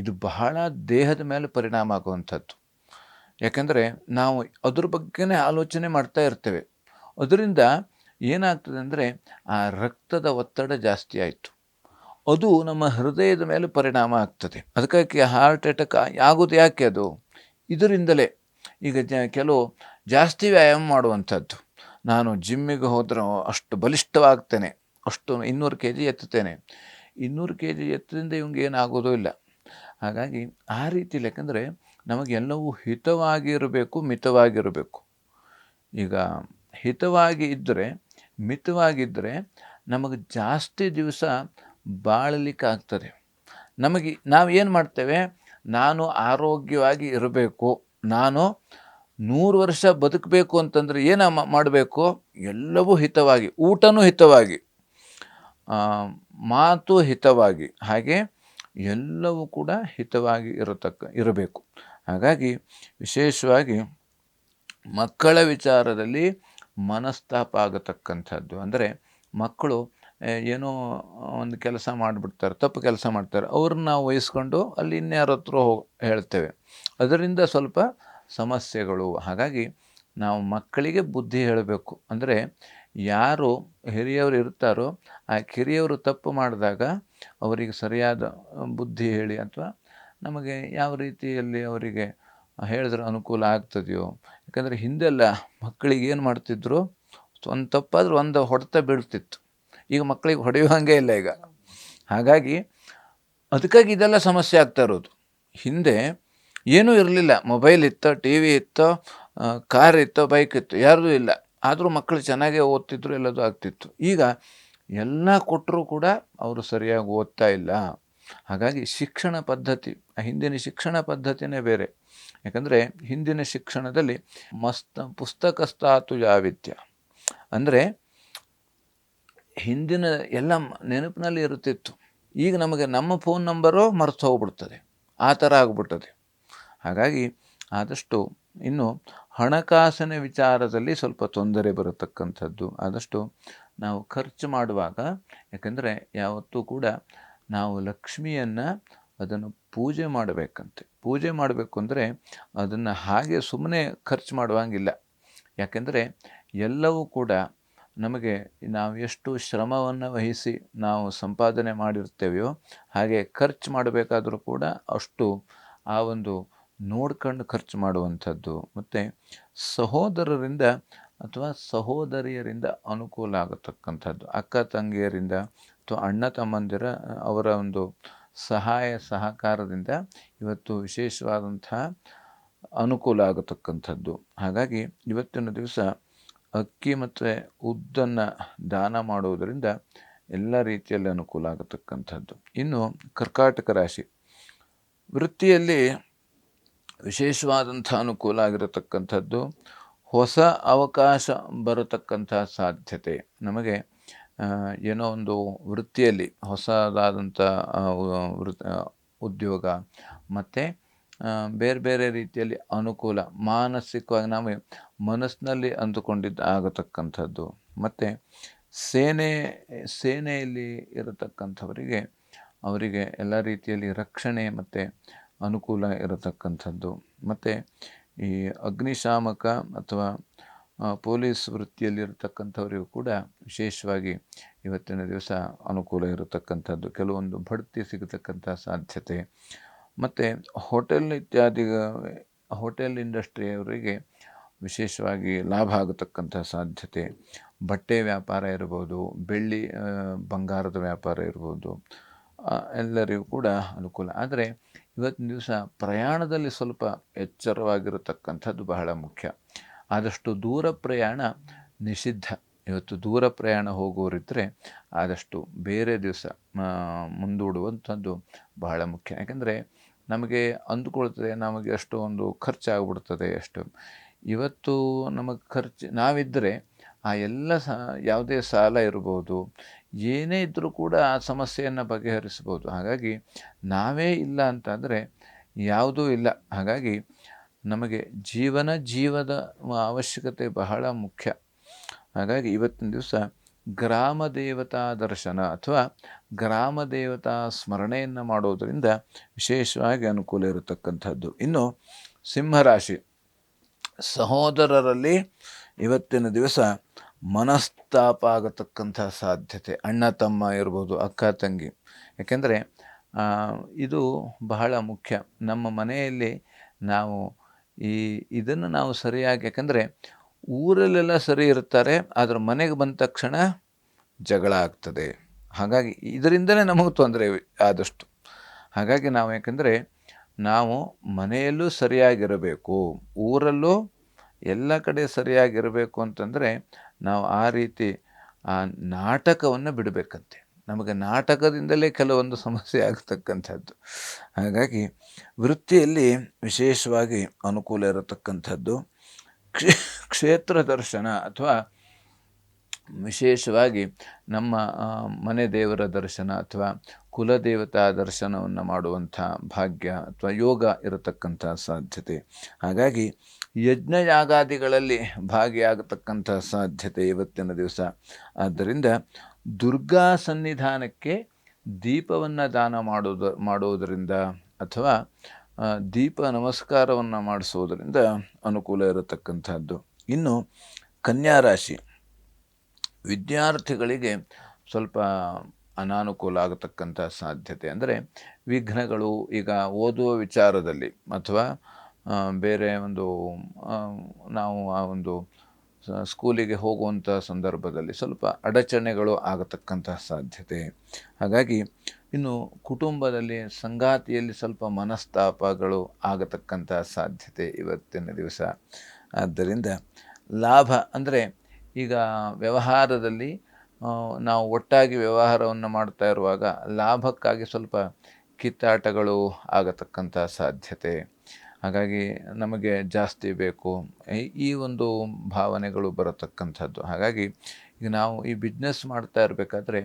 ಇದು ಬಹಳ ದೇಹದ ಮೇಲೆ ಪರಿಣಾಮ ಆಗುವಂಥದ್ದು. ಯಾಕೆಂದರೆ ನಾವು ಅದ್ರ ಬಗ್ಗೆನೇ ಆಲೋಚನೆ ಮಾಡ್ತಾ ಇರ್ತೇವೆ. ಅದರಿಂದ ಏನಾಗ್ತದೆ ಅಂದರೆ ಆ ರಕ್ತದ ಒತ್ತಡ ಜಾಸ್ತಿ ಆಯಿತು, ಅದು ನಮ್ಮ ಹೃದಯದ ಮೇಲೆ ಪರಿಣಾಮ ಆಗ್ತದೆ. ಅದಕ್ಕಾಗಿ ಹಾರ್ಟ್ ಅಟ್ಯಾಕ್ ಆಗೋದು ಯಾಕೆ? ಅದು ಇದರಿಂದಲೇ. ಈಗ ಕೆಲವು ಜಾಸ್ತಿ ವ್ಯಾಯಾಮ ಮಾಡುವಂಥದ್ದು, ನಾನು ಜಿಮ್ಮಿಗೆ ಹೋದ್ರೆ ಅಷ್ಟು ಬಲಿಷ್ಠವಾಗ್ತೇನೆ, ಅಷ್ಟು 200 kg ಎತ್ತುತ್ತೇನೆ. 200 kg ಎತ್ತದಿಂದ ಇವಂಗೆ ಏನಾಗೋದೂ ಇಲ್ಲ. ಹಾಗಾಗಿ ಆ ರೀತಿ, ಯಾಕಂದರೆ ನಮಗೆಲ್ಲವೂ ಹಿತವಾಗಿರಬೇಕು, ಮಿತವಾಗಿರಬೇಕು. ಈಗ ಹಿತವಾಗಿ ಇದ್ದರೆ, ಮಿತವಾಗಿದ್ದರೆ ನಮಗೆ ಜಾಸ್ತಿ ದಿವಸ ಬಾಳಲಿಕ್ಕೆ ಆಗ್ತದೆ. ನಾವೇನು ಮಾಡ್ತೇವೆ, ನಾನು ಆರೋಗ್ಯವಾಗಿ ಇರಬೇಕು, ನಾನು 100 ವರ್ಷ ಬದುಕಬೇಕು ಅಂತಂದರೆ ಏನು ಮಾಡಬೇಕು? ಎಲ್ಲವೂ ಹಿತವಾಗಿ, ಊಟನೂ ಹಿತವಾಗಿ, ಮಾತು ಹಿತವಾಗಿ, ಹಾಗೆ ಎಲ್ಲವೂ ಕೂಡ ಹಿತವಾಗಿ ಇರಬೇಕು. ಹಾಗಾಗಿ ವಿಶೇಷವಾಗಿ ಮಕ್ಕಳ ವಿಚಾರದಲ್ಲಿ ಮನಸ್ತಾಪ ಆಗತಕ್ಕಂಥದ್ದು. ಅಂದರೆ ಮಕ್ಕಳು ಏನೋ ಒಂದು ಕೆಲಸ ಮಾಡಿಬಿಡ್ತಾರೆ, ತಪ್ಪು ಕೆಲಸ ಮಾಡ್ತಾರೆ, ಅವ್ರನ್ನ ನಾವು ವಹಿಸ್ಕೊಂಡು ಅಲ್ಲಿ ಇನ್ಯಾರ ಹತ್ರ ಹೇಳ್ತೇವೆ, ಅದರಿಂದ ಸ್ವಲ್ಪ ಸಮಸ್ಯೆಗಳು. ಹಾಗಾಗಿ ನಾವು ಮಕ್ಕಳಿಗೆ ಬುದ್ಧಿ ಹೇಳಬೇಕು. ಅಂದರೆ ಯಾರು ಹಿರಿಯವರು ಇರ್ತಾರೋ ಆ ಕಿರಿಯವರು ತಪ್ಪು ಮಾಡಿದಾಗ ಅವರಿಗೆ ಸರಿಯಾದ ಬುದ್ಧಿ ಹೇಳಿ, ಅಥವಾ ನಮಗೆ ಯಾವ ರೀತಿಯಲ್ಲಿ ಅವರಿಗೆ ಹೇಳಿದ್ರೆ ಅನುಕೂಲ ಆಗ್ತದೆಯೋ. ಯಾಕಂದರೆ ಹಿಂದೆಲ್ಲ ಮಕ್ಕಳಿಗೆ ಏನು ಮಾಡ್ತಿದ್ರು, ಒಂದು ತಪ್ಪಾದರೂ ಒಂದು ಹೊಡೆತ ಬೀಳ್ತಿತ್ತು. ಈಗ ಮಕ್ಕಳಿಗೆ ಹೊಡೆಯುವಂಗೆ ಇಲ್ಲ ಈಗ. ಹಾಗಾಗಿ ಅದಕ್ಕಾಗಿ ಇದೆಲ್ಲ ಸಮಸ್ಯೆ ಆಗ್ತಾ ಇರೋದು. ಹಿಂದೆ ಏನೂ ಇರಲಿಲ್ಲ, ಮೊಬೈಲ್ ಇತ್ತೋ, ಟಿ ವಿ ಇತ್ತೋ, ಕಾರ್ ಇತ್ತೋ, ಬೈಕ್ ಇತ್ತು, ಯಾರ್ದೂ ಇಲ್ಲ. ಆದರೂ ಮಕ್ಕಳು ಚೆನ್ನಾಗೇ ಓದ್ತಿದ್ರು, ಎಲ್ಲದೂ ಆಗ್ತಿತ್ತು. ಈಗ ಎಲ್ಲ ಕೊಟ್ಟರೂ ಕೂಡ ಅವರು ಸರಿಯಾಗಿ ಓದ್ತಾ ಇಲ್ಲ. ಹಾಗಾಗಿ ಶಿಕ್ಷಣ ಪದ್ಧತಿ, ಹಿಂದಿನ ಶಿಕ್ಷಣ ಪದ್ಧತಿನೇ ಬೇರೆ. ಯಾಕಂದರೆ ಹಿಂದಿನ ಶಿಕ್ಷಣದಲ್ಲಿ ಪುಸ್ತಕಸ್ಥಾತು ಯಾವಿದ್ಯ, ಅಂದರೆ ಹಿಂದಿನ ಎಲ್ಲ ನೆನಪಿನಲ್ಲಿ ಇರುತ್ತಿತ್ತು. ಈಗ ನಮಗೆ ನಮ್ಮ ಫೋನ್ ನಂಬರು ಮರೆತು ಹೋಗ್ಬಿಡ್ತದೆ, ಆ ಥರ ಆಗ್ಬಿಟ್ಟದೆ. ಹಾಗಾಗಿ ಆದಷ್ಟು ಇನ್ನು ಹಣಕಾಸಿನ ವಿಚಾರದಲ್ಲಿ ಸ್ವಲ್ಪ ತೊಂದರೆ ಬರತಕ್ಕಂಥದ್ದು. ಆದಷ್ಟು ನಾವು ಖರ್ಚು ಮಾಡುವಾಗ, ಯಾಕೆಂದರೆ ಯಾವತ್ತೂ ಕೂಡ ನಾವು ಲಕ್ಷ್ಮಿಯನ್ನು ಅದನ್ನು ಪೂಜೆ ಮಾಡಬೇಕಂತೆ. ಪೂಜೆ ಮಾಡಬೇಕು ಅಂದರೆ ಅದನ್ನು ಹಾಗೆ ಸುಮ್ಮನೆ ಖರ್ಚು ಮಾಡುವಂಗಿಲ್ಲ. ಯಾಕೆಂದರೆ ಎಲ್ಲವೂ ಕೂಡ ನಮಗೆ ನಾವು ಎಷ್ಟು ಶ್ರಮವನ್ನು ವಹಿಸಿ ನಾವು ಸಂಪಾದನೆ ಮಾಡಿರ್ತೇವೆಯೋ ಹಾಗೆ ಖರ್ಚು ಮಾಡಬೇಕಾದರೂ ಕೂಡ ಅಷ್ಟು ಆ ಒಂದು ನೋಡ್ಕೊಂಡು ಖರ್ಚು ಮಾಡುವಂಥದ್ದು. ಮತ್ತು ಸಹೋದರರಿಂದ ಅಥವಾ ಸಹೋದರಿಯರಿಂದ ಅನುಕೂಲ ಆಗತಕ್ಕಂಥದ್ದು, ಅಕ್ಕ ತಂಗಿಯರಿಂದ ಅಥವಾ ಅಣ್ಣ ತಮ್ಮಂದಿರ ಅವರ ಒಂದು ಸಹಾಯ ಸಹಕಾರದಿಂದ ಇವತ್ತು ವಿಶೇಷವಾದಂತಹ ಅನುಕೂಲ ಆಗತಕ್ಕಂಥದ್ದು. ಹಾಗಾಗಿ ಇವತ್ತಿನ ದಿವಸ ಅಕ್ಕಿ ಮತ್ತು ಉದ್ದನ್ನು ದಾನ ಮಾಡುವುದರಿಂದ ಎಲ್ಲ ರೀತಿಯಲ್ಲಿ ಅನುಕೂಲ ಆಗತಕ್ಕಂಥದ್ದು. ಇನ್ನು ಕರ್ಕಾಟಕ ರಾಶಿ, ವೃತ್ತಿಯಲ್ಲಿ ವಿಶೇಷವಾದಂಥ ಅನುಕೂಲ ಆಗಿರತಕ್ಕಂಥದ್ದು. ಹೊಸ ಅವಕಾಶ ಬರತಕ್ಕಂಥ ಸಾಧ್ಯತೆ. ನಮಗೆ ಏನೋ ಒಂದು ವೃತ್ತಿಯಲ್ಲಿ ಹೊಸದಾದಂಥ ಉದ್ಯೋಗ ಮತ್ತು ಬೇರೆ ಬೇರೆ ರೀತಿಯಲ್ಲಿ ಅನುಕೂಲ, ಮಾನಸಿಕವಾಗಿ ನಾವು ಮನಸ್ಸಿನಲ್ಲಿ ಅಂದುಕೊಂಡಿದ್ದು ಆಗತಕ್ಕಂಥದ್ದು. ಮತ್ತು ಸೇನೆಯಲ್ಲಿ ಇರತಕ್ಕಂಥವರಿಗೆ ಅವರಿಗೆ ಎಲ್ಲ ರೀತಿಯಲ್ಲಿ ರಕ್ಷಣೆ ಮತ್ತು ಅನುಕೂಲ ಇರತಕ್ಕಂಥದ್ದು. ಮತ್ತು ಈ ಅಗ್ನಿಶಾಮಕ ಅಥವಾ ಪೊಲೀಸ್ ವೃತ್ತಿಯಲ್ಲಿರತಕ್ಕಂಥವರಿಗೂ ಕೂಡ ವಿಶೇಷವಾಗಿ ಇವತ್ತಿನ ದಿವಸ ಅನುಕೂಲ ಇರತಕ್ಕಂಥದ್ದು. ಕೆಲವೊಂದು ಬಡ್ತಿ ಸಿಗತಕ್ಕಂಥ ಸಾಧ್ಯತೆ. ಮತ್ತು ಹೋಟೆಲ್ ಇಂಡಸ್ಟ್ರಿಯವರಿಗೆ ವಿಶೇಷವಾಗಿ ಲಾಭ ಆಗತಕ್ಕಂಥ ಸಾಧ್ಯತೆ. ಬಟ್ಟೆ ವ್ಯಾಪಾರ ಇರ್ಬೋದು, ಬೆಳ್ಳಿ ಬಂಗಾರದ ವ್ಯಾಪಾರ ಇರ್ಬೋದು, ಎಲ್ಲರಿಗೂ ಕೂಡ ಅನುಕೂಲ. ಆದರೆ ಇವತ್ತಿನ ದಿವಸ ಪ್ರಯಾಣದಲ್ಲಿ ಸ್ವಲ್ಪ ಎಚ್ಚರವಾಗಿರತಕ್ಕಂಥದ್ದು ಬಹಳ ಮುಖ್ಯ. ಆದಷ್ಟು ದೂರ ಪ್ರಯಾಣ ನಿಷಿದ್ಧ. ಇವತ್ತು ದೂರ ಪ್ರಯಾಣ ಹೋಗುವವರಿದ್ದರೆ ಆದಷ್ಟು ಬೇರೆ ದಿವಸ ಮುಂದೂಡುವಂಥದ್ದು ಬಹಳ ಮುಖ್ಯ. ಯಾಕೆಂದರೆ ನಮಗೆ ಅಂದುಕೊಳ್ತದೆ ನಮಗೆ ಅಷ್ಟು ಒಂದು ಖರ್ಚಾಗ್ಬಿಡ್ತದೆ ಅಷ್ಟು. ಇವತ್ತು ನಮಗೆ ಖರ್ಚು ನಾವಿದ್ದರೆ ಆ ಎಲ್ಲ ಯಾವುದೇ ಸಾಲ ಇರ್ಬೋದು, ಏನೇ ಇದ್ದರೂ ಕೂಡ ಆ ಸಮಸ್ಯೆಯನ್ನು ಬಗೆಹರಿಸ್ಬೋದು. ಹಾಗಾಗಿ ನಾವೇ ಇಲ್ಲ ಅಂತಂದರೆ ಯಾವುದೂ ಇಲ್ಲ. ಹಾಗಾಗಿ ನಮಗೆ ಜೀವದ ಅವಶ್ಯಕತೆ ಬಹಳ ಮುಖ್ಯ. ಹಾಗಾಗಿ ಇವತ್ತಿನ ದಿವಸ ಗ್ರಾಮ ದೇವತಾ ದರ್ಶನ ಅಥವಾ ಗ್ರಾಮ ದೇವತಾ ಸ್ಮರಣೆಯನ್ನು ಮಾಡೋದರಿಂದ ವಿಶೇಷವಾಗಿ ಅನುಕೂಲ ಇರತಕ್ಕಂಥದ್ದು. ಇನ್ನು ಸಿಂಹರಾಶಿ ಸಹೋದರರಲ್ಲಿ ಇವತ್ತಿನ ದಿವಸ ಮನಸ್ತಾಪ ಆಗತಕ್ಕಂಥ ಸಾಧ್ಯತೆ. ಅಣ್ಣ ತಮ್ಮ ಇರ್ಬೋದು, ಅಕ್ಕ ತಂಗಿ. ಯಾಕೆಂದರೆ ಇದು ಬಹಳ ಮುಖ್ಯ. ನಮ್ಮ ಮನೆಯಲ್ಲಿ ನಾವು ಇದನ್ನು ನಾವು ಸರಿಯಾಗಿ, ಯಾಕಂದರೆ ಊರಲ್ಲೆಲ್ಲ ಸರಿ ಇರ್ತಾರೆ, ಆದರೆ ಮನೆಗೆ ಬಂದ ತಕ್ಷಣ ಜಗಳ ಆಗ್ತದೆ. ಹಾಗಾಗಿ ಇದರಿಂದಲೇ ನಮಗೆ ತೊಂದರೆ ಆದಷ್ಟು. ಹಾಗಾಗಿ ನಾವು ಯಾಕೆಂದರೆ ನಾವು ಮನೆಯಲ್ಲೂ ಸರಿಯಾಗಿರಬೇಕು, ಊರಲ್ಲೂ ಎಲ್ಲ ಕಡೆ ಸರಿಯಾಗಿರಬೇಕು ಅಂತಂದರೆ ನಾವು ಆ ರೀತಿ ಆ ನಾಟಕವನ್ನು ಬಿಡಬೇಕಂತೆ. ನಮಗೆ ನಾಟಕದಿಂದಲೇ ಕೆಲವೊಂದು ಸಮಸ್ಯೆ ಆಗ್ತಕ್ಕಂಥದ್ದು. ಹಾಗಾಗಿ ವೃತ್ತಿಯಲ್ಲಿ ವಿಶೇಷವಾಗಿ ಅನುಕೂಲ ಇರತಕ್ಕಂಥದ್ದು. ಕ್ಷೇತ್ರ ದರ್ಶನ ಅಥವಾ ವಿಶೇಷವಾಗಿ ನಮ್ಮ ಮನೆ ದೇವರ ದರ್ಶನ ಅಥವಾ ಕುಲದೇವತಾ ದರ್ಶನವನ್ನು ಮಾಡುವಂಥ ಭಾಗ್ಯ ಅಥವಾ ಯೋಗ ಇರತಕ್ಕಂಥ ಸಾಧ್ಯತೆ. ಹಾಗಾಗಿ ಯಜ್ಞಯಾಗಾದಿಗಳಲ್ಲಿ ಭಾಗಿಯಾಗತಕ್ಕಂಥ ಸಾಧ್ಯತೆ ಇವತ್ತಿನ ದಿವಸ. ಆದ್ದರಿಂದ ದುರ್ಗಾ ಸನ್ನಿಧಾನಕ್ಕೆ ದೀಪವನ್ನು ದಾನ ಮಾಡುವುದರಿಂದ ಅಥವಾ ದೀಪ ನಮಸ್ಕಾರವನ್ನು ಮಾಡಿಸೋದರಿಂದ ಅನುಕೂಲ ಇರತಕ್ಕಂಥದ್ದು. ಇನ್ನು ಕನ್ಯಾ ರಾಶಿ ವಿದ್ಯಾರ್ಥಿಗಳಿಗೆ ಸ್ವಲ್ಪ ಅನಾನುಕೂಲ ಆಗತಕ್ಕಂಥ ಸಾಧ್ಯತೆ. ಅಂದರೆ ವಿಘ್ನಗಳು ಈಗ ಓದುವ ವಿಚಾರದಲ್ಲಿ ಅಥವಾ ಬೇರೆ ಒಂದು ನಾವು ಆ ಒಂದು ಸ್ಕೂಲಿಗೆ ಹೋಗುವಂಥ ಸಂದರ್ಭದಲ್ಲಿ ಸ್ವಲ್ಪ ಅಡಚಣೆಗಳು ಆಗತಕ್ಕಂಥ ಸಾಧ್ಯತೆ. ಹಾಗಾಗಿ ಇನ್ನು ಕುಟುಂಬದಲ್ಲಿ ಸಂಗಾತಿಯಲ್ಲಿ ಸ್ವಲ್ಪ ಮನಸ್ತಾಪಗಳು ಆಗತಕ್ಕಂಥ ಸಾಧ್ಯತೆ ಇವತ್ತಿನ ದಿವಸ. ಆದ್ದರಿಂದ ಲಾಭ ಅಂದರೆ ಈಗ ವ್ಯವಹಾರದಲ್ಲಿ ನಾವು ಒಟ್ಟಾಗಿ ವ್ಯವಹಾರವನ್ನು ಮಾಡ್ತಾ ಇರುವಾಗ ಲಾಭಕ್ಕಾಗಿ ಸ್ವಲ್ಪ ಕಿತ್ತಾಟಗಳು ಆಗತಕ್ಕಂಥ ಸಾಧ್ಯತೆ. ಹಾಗಾಗಿ ನಮಗೆ ಜಾಸ್ತಿ ಬೇಕು ಈ ಒಂದು ಭಾವನೆಗಳು ಬರತಕ್ಕಂಥದ್ದು. ಹಾಗಾಗಿ ಈಗ ನಾವು ಈ ಬಿಸ್ನೆಸ್ ಮಾಡ್ತಾ ಇರಬೇಕಾದ್ರೆ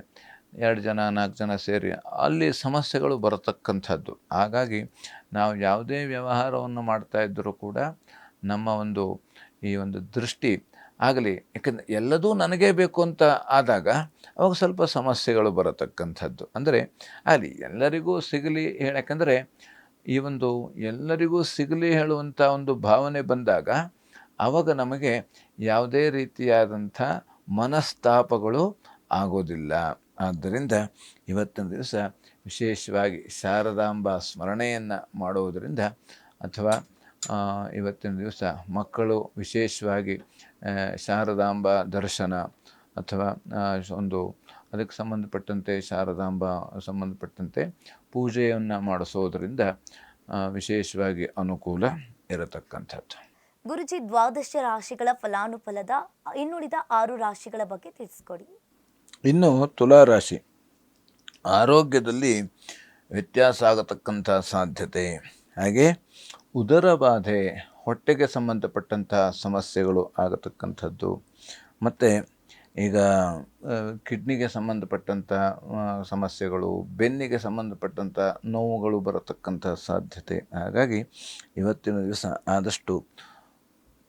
2 ಜನ 4 ಜನ ಸೇರಿ ಅಲ್ಲಿ ಸಮಸ್ಯೆಗಳು ಬರತಕ್ಕಂಥದ್ದು. ಹಾಗಾಗಿ ನಾವು ಯಾವುದೇ ವ್ಯವಹಾರವನ್ನು ಮಾಡ್ತಾ ಇದ್ದರೂ ಕೂಡ ನಮ್ಮ ಈ ಒಂದು ದೃಷ್ಟಿ ಆಗಲಿ. ಯಾಕಂದರೆ ಎಲ್ಲದೂ ನನಗೇ ಬೇಕು ಅಂತ ಆದಾಗ ಅವಾಗ ಸ್ವಲ್ಪ ಸಮಸ್ಯೆಗಳು ಬರತಕ್ಕಂಥದ್ದು. ಅಂದರೆ ಅಲ್ಲಿ ಎಲ್ಲರಿಗೂ ಸಿಗಲಿ ಯಾಕಂದರೆ ಈ ಒಂದು ಎಲ್ಲರಿಗೂ ಸಿಗಲಿ ಹೇಳುವಂಥ ಒಂದು ಭಾವನೆ ಬಂದಾಗ ಆವಾಗ ನಮಗೆ ಯಾವುದೇ ರೀತಿಯಾದಂಥ ಮನಸ್ತಾಪಗಳು ಆಗೋದಿಲ್ಲ. ಆದ್ದರಿಂದ ಇವತ್ತಿನ ದಿವಸ ವಿಶೇಷವಾಗಿ ಶಾರದಾಂಬ ಸ್ಮರಣೆಯನ್ನು ಮಾಡುವುದರಿಂದ ಅಥವಾ ಇವತ್ತಿನ ದಿವಸ ಮಕ್ಕಳು ವಿಶೇಷವಾಗಿ ಶಾರದಾಂಬ ದರ್ಶನ ಅಥವಾ ಅದಕ್ಕೆ ಸಂಬಂಧಪಟ್ಟಂತೆ ಶಾರದಾಂಬ ಸಂಬಂಧಪಟ್ಟಂತೆ ಪೂಜೆಯನ್ನು ಮಾಡಿಸೋದರಿಂದ ವಿಶೇಷವಾಗಿ ಅನುಕೂಲ ಇರತಕ್ಕಂಥದ್ದು. ಗುರುಜಿ, ದ್ವಾದಶ ರಾಶಿಗಳ ಫಲಾನುಫಲದ ಇನ್ನುಳಿದ 6 ರಾಶಿಗಳ ಬಗ್ಗೆ ತಿಳಿಸ್ಕೊಡಿ. ಇನ್ನು ತುಲಾರಾಶಿ ಆರೋಗ್ಯದಲ್ಲಿ ವ್ಯತ್ಯಾಸ ಆಗತಕ್ಕಂಥ ಸಾಧ್ಯತೆ. ಹಾಗೆ ಉದರ ಬಾಧೆ, ಹೊಟ್ಟೆಗೆ ಸಂಬಂಧಪಟ್ಟಂಥ ಸಮಸ್ಯೆಗಳು ಆಗತಕ್ಕಂಥದ್ದು. ಮತ್ತು ಈಗ ಕಿಡ್ನಿಗೆ ಸಂಬಂಧಪಟ್ಟಂಥ ಸಮಸ್ಯೆಗಳು, ಬೆನ್ನಿಗೆ ಸಂಬಂಧಪಟ್ಟಂಥ ನೋವುಗಳು ಬರತಕ್ಕಂಥ ಸಾಧ್ಯತೆ. ಹಾಗಾಗಿ ಇವತ್ತಿನ ದಿವಸ ಆದಷ್ಟು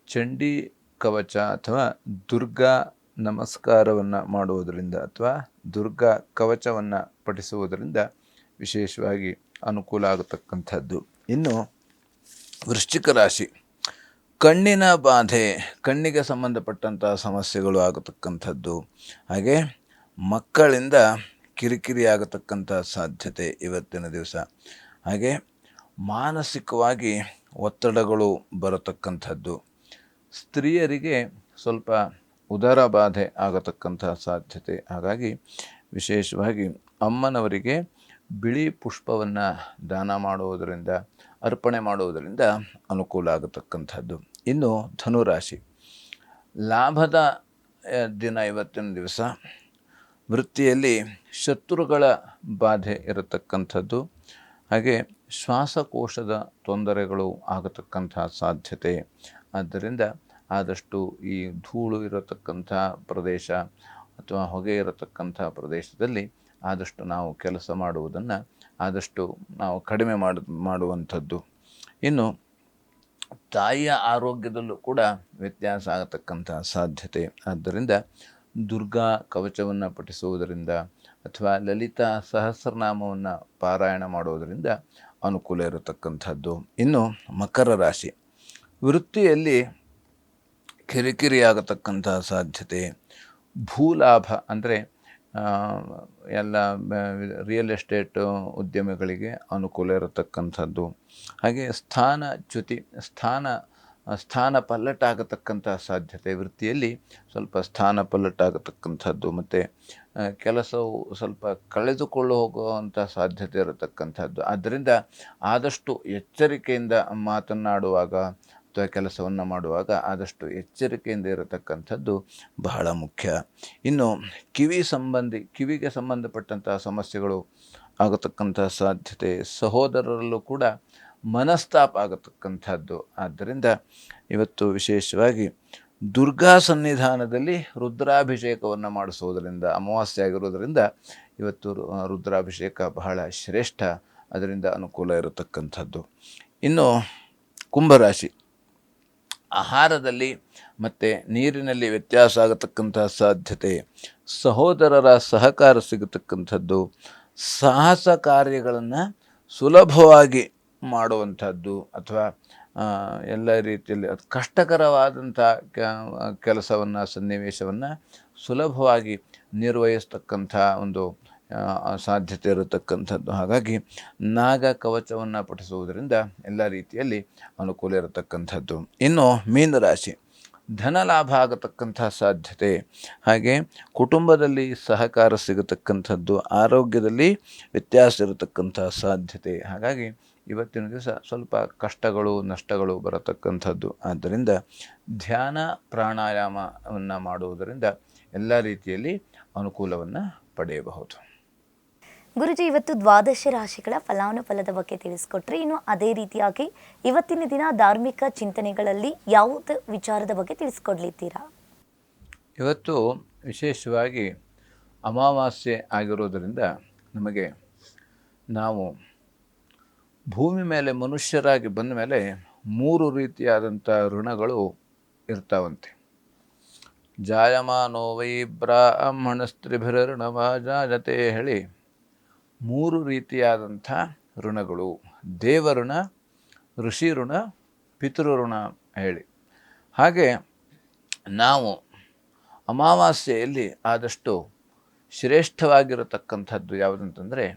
ಚಂಡಿ ಕವಚ ಅಥವಾ ದುರ್ಗಾ ನಮಸ್ಕಾರವನ್ನು ಮಾಡುವುದರಿಂದ ಅಥವಾ ದುರ್ಗಾ ಕವಚವನ್ನು ಪಠಿಸುವುದರಿಂದ ವಿಶೇಷವಾಗಿ ಅನುಕೂಲ ಆಗತಕ್ಕಂಥದ್ದು. ಇನ್ನು ವೃಶ್ಚಿಕ ರಾಶಿ ಕಣ್ಣಿನ ಬಾಧೆ, ಕಣ್ಣಿಗೆ ಸಂಬಂಧಪಟ್ಟಂಥ ಸಮಸ್ಯೆಗಳು ಆಗತಕ್ಕಂಥದ್ದು. ಹಾಗೆ ಮಕ್ಕಳಿಂದ ಕಿರಿಕಿರಿ ಆಗತಕ್ಕಂಥ ಸಾಧ್ಯತೆ ಇವತ್ತಿನ ದಿವಸ. ಹಾಗೆ ಮಾನಸಿಕವಾಗಿ ಒತ್ತಡಗಳು ಬರತಕ್ಕಂಥದ್ದು. ಸ್ತ್ರೀಯರಿಗೆ ಸ್ವಲ್ಪ ಉದರ ಬಾಧೆ ಆಗತಕ್ಕಂಥ ಸಾಧ್ಯತೆ. ಹಾಗಾಗಿ ವಿಶೇಷವಾಗಿ ಅಮ್ಮನವರಿಗೆ ಬಿಳಿ ಪುಷ್ಪವನ್ನು ದಾನ ಮಾಡುವುದರಿಂದ, ಅರ್ಪಣೆ ಮಾಡುವುದರಿಂದ ಅನುಕೂಲ ಆಗತಕ್ಕಂಥದ್ದು. ಇನ್ನು ಧನುರಾಶಿ ಲಾಭದ ದಿನ ಇವತ್ತಿನ ದಿವಸ. ವೃತ್ತಿಯಲ್ಲಿ ಶತ್ರುಗಳ ಬಾಧೆ ಇರತಕ್ಕಂಥದ್ದು, ಹಾಗೆ ಶ್ವಾಸಕೋಶದ ತೊಂದರೆಗಳು ಆಗತಕ್ಕಂಥ ಸಾಧ್ಯತೆ. ಆದ್ದರಿಂದ ಆದಷ್ಟು ಈ ಧೂಳು ಇರತಕ್ಕಂಥ ಪ್ರದೇಶ ಅಥವಾ ಹೊಗೆ ಇರತಕ್ಕಂಥ ಪ್ರದೇಶದಲ್ಲಿ ಆದಷ್ಟು ನಾವು ಕೆಲಸ ಮಾಡುವುದನ್ನು ಆದಷ್ಟು ನಾವು ಕಡಿಮೆ ಮಾಡುವಂಥದ್ದು. ಇನ್ನು ತಾಯಿಯ ಆರೋಗ್ಯದಲ್ಲೂ ಕೂಡ ವ್ಯತ್ಯಾಸ ಆಗತಕ್ಕಂಥ ಸಾಧ್ಯತೆ. ಆದ್ದರಿಂದ ದುರ್ಗಾ ಕವಚವನ್ನು ಪಠಿಸುವುದರಿಂದ ಅಥವಾ ಲಲಿತಾ ಸಹಸ್ರನಾಮವನ್ನು ಪಾರಾಯಣ ಮಾಡುವುದರಿಂದ ಅನುಕೂಲ ಇರತಕ್ಕಂಥದ್ದು. ಇನ್ನು ಮಕರ ರಾಶಿ, ವೃತ್ತಿಯಲ್ಲಿ ಕಿರಿಕಿರಿ ಆಗತಕ್ಕಂಥ ಸಾಧ್ಯತೆ. ಭೂಲಾಭ ಅಂದರೆ ಎಲ್ಲ ರಿಯಲ್ ಎಸ್ಟೇಟ್ ಉದ್ಯಮಿಗಳಿಗೆ ಅನುಕೂಲ ಇರತಕ್ಕಂಥದ್ದು. ಹಾಗೆ ಸ್ಥಾನಚ್ಯುತಿ, ಸ್ಥಾನ ಪಲ್ಲಟಾಗತಕ್ಕಂಥ ಸಾಧ್ಯತೆ. ವೃತ್ತಿಯಲ್ಲಿ ಸ್ವಲ್ಪ ಸ್ಥಾನ ಪಲ್ಲಟಾಗತಕ್ಕಂಥದ್ದು ಮತ್ತು ಕೆಲಸವು ಸ್ವಲ್ಪ ಕಳೆದುಕೊಂಡು ಹೋಗುವಂಥ ಸಾಧ್ಯತೆ ಇರತಕ್ಕಂಥದ್ದು. ಆದ್ದರಿಂದ ಆದಷ್ಟು ಎಚ್ಚರಿಕೆಯಿಂದ ಮಾತನಾಡುವಾಗ ಅಥವಾ ಕೆಲಸವನ್ನು ಮಾಡುವಾಗ ಆದಷ್ಟು ಎಚ್ಚರಿಕೆಯಿಂದ ಇರತಕ್ಕಂಥದ್ದು ಬಹಳ ಮುಖ್ಯ. ಇನ್ನು ಕಿವಿಗೆ ಸಂಬಂಧಪಟ್ಟಂಥ ಸಮಸ್ಯೆಗಳು ಆಗತಕ್ಕಂಥ ಸಾಧ್ಯತೆ. ಸಹೋದರರಲ್ಲೂ ಕೂಡ ಮನಸ್ತಾಪ ಆಗತಕ್ಕಂಥದ್ದು. ಆದ್ದರಿಂದ ಇವತ್ತು ವಿಶೇಷವಾಗಿ ದುರ್ಗಾ ಸನ್ನಿಧಾನದಲ್ಲಿ ರುದ್ರಾಭಿಷೇಕವನ್ನು ಮಾಡಿಸುವುದರಿಂದ, ಅಮಾವಾಸ್ಯೆ ಆಗಿರೋದರಿಂದ ಇವತ್ತು ರುದ್ರಾಭಿಷೇಕ ಬಹಳ ಶ್ರೇಷ್ಠ, ಅದರಿಂದ ಅನುಕೂಲ ಇರತಕ್ಕಂಥದ್ದು. ಇನ್ನು ಕುಂಭರಾಶಿ, ಆಹಾರದಲ್ಲಿ ಮತ್ತು ನೀರಿನಲ್ಲಿ ವ್ಯತ್ಯಾಸ ಆಗತಕ್ಕಂಥ ಸಾಧ್ಯತೆ. ಸಹೋದರರ ಸಹಕಾರ ಸಿಗತಕ್ಕಂಥದ್ದು. ಸಾಹಸ ಕಾರ್ಯಗಳನ್ನು ಸುಲಭವಾಗಿ ಮಾಡುವಂಥದ್ದು ಅಥವಾ ಎಲ್ಲ ರೀತಿಯಲ್ಲಿ ಅದು ಕಷ್ಟಕರವಾದಂಥ ಕೆಲಸವನ್ನು, ಸನ್ನಿವೇಶವನ್ನು ಸುಲಭವಾಗಿ ನಿರ್ವಹಿಸ್ತಕ್ಕಂಥ ಒಂದು ಸಾಧ್ಯತೆ ಇರತಕ್ಕಂಥದ್ದು. ಹಾಗಾಗಿ ನಾಗ ಕವಚವನ್ನು ಪಠಿಸುವುದರಿಂದ ಎಲ್ಲ ರೀತಿಯಲ್ಲಿ ಅನುಕೂಲ ಇರತಕ್ಕಂಥದ್ದು. ಇನ್ನು ಮೀನರಾಶಿ, ಧನ ಲಾಭ ಆಗತಕ್ಕಂಥ ಸಾಧ್ಯತೆ. ಹಾಗೆ ಕುಟುಂಬದಲ್ಲಿ ಸಹಕಾರ ಸಿಗತಕ್ಕಂಥದ್ದು. ಆರೋಗ್ಯದಲ್ಲಿ ವ್ಯತ್ಯಾಸ ಇರತಕ್ಕಂಥ ಸಾಧ್ಯತೆ. ಹಾಗಾಗಿ ಇವತ್ತಿನ ದಿವಸ ಸ್ವಲ್ಪ ಕಷ್ಟಗಳು, ನಷ್ಟಗಳು ಬರತಕ್ಕಂಥದ್ದು. ಆದ್ದರಿಂದ ಧ್ಯಾನ ಪ್ರಾಣಾಯಾಮವನ್ನು ಮಾಡುವುದರಿಂದ ಎಲ್ಲ ರೀತಿಯಲ್ಲಿ ಅನುಕೂಲವನ್ನು ಪಡೆಯಬಹುದು. ಗುರುಜಿ, ಇವತ್ತು ದ್ವಾದಶ ರಾಶಿಗಳ ಫಲಾನುಫಲದ ಬಗ್ಗೆ ತಿಳಿಸ್ಕೊಟ್ರಿ. ಇನ್ನು ಅದೇ ರೀತಿಯಾಗಿ ಇವತ್ತಿನ ದಿನ ಧಾರ್ಮಿಕ ಚಿಂತನೆಗಳಲ್ಲಿ ಯಾವುದೇ ವಿಚಾರದ ಬಗ್ಗೆ ತಿಳಿಸ್ಕೊಡ್ಲಿದ್ದೀರಾ? ಇವತ್ತು ವಿಶೇಷವಾಗಿ ಅಮಾವಾಸ್ಯೆ ಆಗಿರೋದರಿಂದ ನಮಗೆ ನಾವು ಭೂಮಿ ಮೇಲೆ ಮನುಷ್ಯರಾಗಿ ಬಂದ ಮೇಲೆ 3 ರೀತಿಯಾದಂಥ ಋಣಗಳು ಇರ್ತಾವಂತೆ. ಜಾಯಮಾನೋ ವೈ ಬ್ರಾಹ್ಮಣಸ್ತ್ರಿಭಿರ್ಣವಾಜಾಯತೆ ಹೇಳಿ 3 ರೀತಿಯಾದಂಥ ಋಣಗಳು. ದೇವಋಣ, ಋಷಿ ಋಣ, ಪಿತೃಋಣ ಹೇಳಿ. ಹಾಗೆ ನಾವು ಅಮಾವಾಸ್ಯೆಯಲ್ಲಿ ಆದಷ್ಟು ಶ್ರೇಷ್ಠವಾಗಿರತಕ್ಕಂಥದ್ದು ಯಾವುದಂತಂದರೆ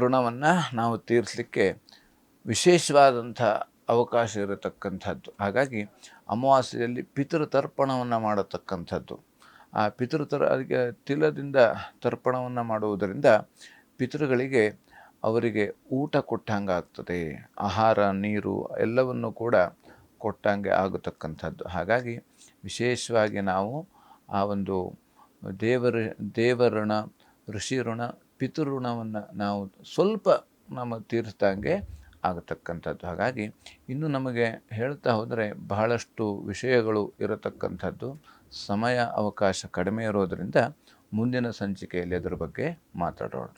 ಋಣವನ್ನು ನಾವು ತೀರಿಸಲಿಕ್ಕೆ ವಿಶೇಷವಾದಂಥ ಅವಕಾಶ ಇರತಕ್ಕಂಥದ್ದು. ಹಾಗಾಗಿ ಅಮಾವಾಸ್ಯೆಯಲ್ಲಿ ಪಿತೃತರ್ಪಣವನ್ನು ಮಾಡತಕ್ಕಂಥದ್ದು. ಆ ಅದಕ್ಕೆ ತಿಲದಿಂದ ತರ್ಪಣವನ್ನು ಮಾಡುವುದರಿಂದ ಪಿತೃಗಳಿಗೆ ಅವರಿಗೆ ಊಟ ಕೊಟ್ಟಂಗೆ ಆಗ್ತದೆ, ಆಹಾರ, ನೀರು ಎಲ್ಲವನ್ನು ಕೂಡ ಕೊಟ್ಟಂಗೆ ಆಗತಕ್ಕಂಥದ್ದು. ಹಾಗಾಗಿ ವಿಶೇಷವಾಗಿ ನಾವು ಆ ಒಂದು ದೇವಋಣ, ಋಷಿ ಋಣ, ಪಿತೃಋಣವನ್ನು ನಾವು ಸ್ವಲ್ಪ ನಮ್ಮ ತೀರಿಸ್ದಂಗೆ ಆಗತಕ್ಕಂಥದ್ದು. ಹಾಗಾಗಿ ಇನ್ನು ನಮಗೆ ಹೇಳ್ತಾ ಹೋದರೆ ಬಹಳಷ್ಟು ವಿಷಯಗಳು ಇರತಕ್ಕಂಥದ್ದು. ಸಮಯ ಅವಕಾಶ ಕಡಿಮೆ ಇರೋದರಿಂದ ಮುಂದಿನ ಸಂಚಿಕೆಯಲ್ಲಿ ಅದರ ಬಗ್ಗೆ ಮಾತಾಡೋಣ.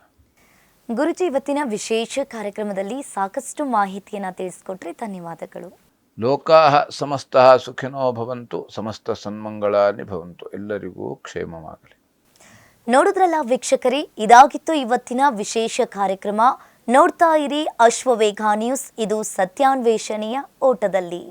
ಗುರುಜಿ, ಇವತ್ತಿನ ವಿಶೇಷ ಕಾರ್ಯಕ್ರಮದಲ್ಲಿ ಸಾಕಷ್ಟು ಮಾಹಿತಿಯನ್ನು ತಿಳಿಸ್ಕೊಟ್ರಿ. ಧನ್ಯವಾದಗಳು. ಲೋಕಾಃ ಸಮಸ್ತಃ ಸುಖಿನೋ ಭವಂತು, ಸಮಸ್ತ ಸನ್ಮಂಗಳಾನಿ ಭವಂತು. ಎಲ್ಲರಿಗೂ ಕ್ಷೇಮವಾಗಲಿ. ನೋಡಿದ್ರಲ್ಲ ವೀಕ್ಷಕರೇ, ಇದಾಗಿತ್ತು ಇವತ್ತಿನ ವಿಶೇಷ ಕಾರ್ಯಕ್ರಮ. ನೋಡ್ತಾ ಇರಿ ಅಶ್ವವೇಗ ನ್ಯೂಸ್. ಇದು ಸತ್ಯಾನ್ವೇಷಣೆಯ ಓಟದಲ್ಲಿ.